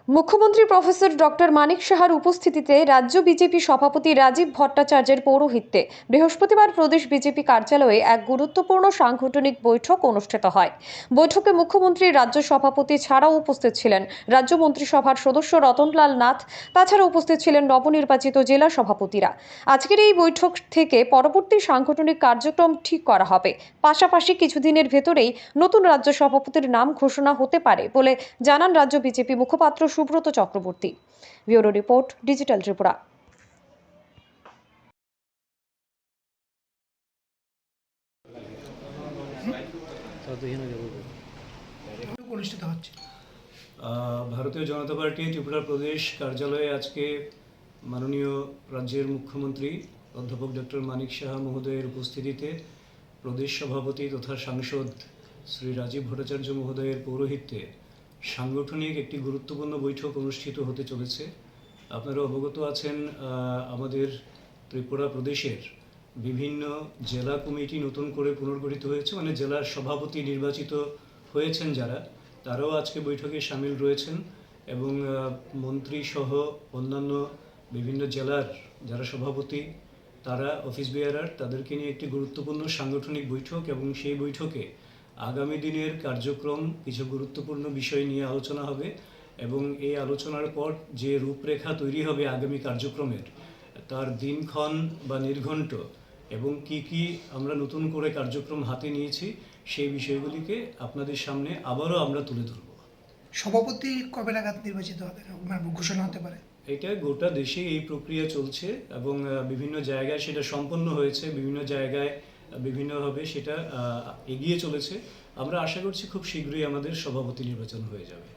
মুখ্যমন্ত্রী professor doctor মানিক সাহার উপস্থিতিতে রাজ্য বিজেপি সভাপতি রাজীব ভট্টাচার্যের পৌরোহিত্যে বৃহস্পতিবার প্রদেশ বিজেপি কার্যালয়ে এক গুরুত্বপূর্ণ সাংগঠনিক বৈঠক অনুষ্ঠিত হয়। বৈঠকে মুখ্যমন্ত্রী রাজ্য সভাপতি ছাড়াও উপস্থিত ছিলেন রাজ্য মন্ত্রিসভার সদস্য রতনলাল নাথ। তাছাড়া উপস্থিত ছিলেন নবনির্বাচিত জেলা সভাপতিরা। আজকের এই বৈঠক থেকে পরবর্তী সাংগঠনিক কার্যক্রম ঠিক করা হবে। পাশাপাশি কিছুদিনের ভেতরেই নতুন রাজ্য সভাপতির নাম ঘোষণা হতে পারে বলে জানান রাজ্য বিজেপি মুখপাত্র Subrata Chakraborty. Bureau report, digital Tripura. অনুষ্ঠিত হচ্ছে ভারতীয় জনতা পার্টি ত্রিপুরা প্রদেশ কার্যালয়ে আজকে মাননীয় রাজ্যের মুখ্যমন্ত্রী অধ্যাপক ডক্টর মানিক সাহা মহোদয়ের উপস্থিতিতে প্রদেশ সভাপতি তথা সাংসদ শ্রী রাজীব ভট্টাচার্য মহোদয়ের পৌরোহিত্যে সাংগঠনিক একটি গুরুত্বপূর্ণ বৈঠক অনুষ্ঠিত হতে চলেছে। আপনারা অবগত আছেন, আমাদের ত্রিপুরা প্রদেশের বিভিন্ন জেলা কমিটি নতুন করে পুনর্গঠিত হয়েছে, মানে জেলার সভাপতি নির্বাচিত হয়েছেন যারা, তারাও আজকে বৈঠকে সামিল রয়েছেন এবং মন্ত্রী সহ অন্যান্য বিভিন্ন জেলার যারা সভাপতি, তারা অফিস বেয়ারার, তাদেরকে নিয়ে একটি গুরুত্বপূর্ণ সাংগঠনিক বৈঠক এবং সেই বৈঠকে আগামী দিনের কার্যক্রম কিছু গুরুত্বপূর্ণ বিষয় নিয়ে আলোচনা হবে এবং এই আলোচনার পর যে রূপরেখা তৈরি হবে আগামী কার্যক্রমের, তার দিনক্ষণ বা নির্ঘণ্ট এবং কি আমরা নতুন করে কার্যক্রম হাতে নিয়েছি সেই বিষয়গুলিকে আপনাদের সামনে আবারও আমরা তুলে ধরব। সভাপতি কবে নাগাদ নির্বাচিত হবে, ঘোষণা হতে পারে? এটা গোটা দেশে এই প্রক্রিয়া চলছে এবং বিভিন্ন জায়গায় সেটা সম্পন্ন হয়েছে, বিভিন্ন জায়গায় বিভিন্নভাবে সেটা এগিয়ে চলেছে। আমরা আশা করছি খুব শীঘ্রই আমাদের সভাপতি নির্বাচন হয়ে যাবে।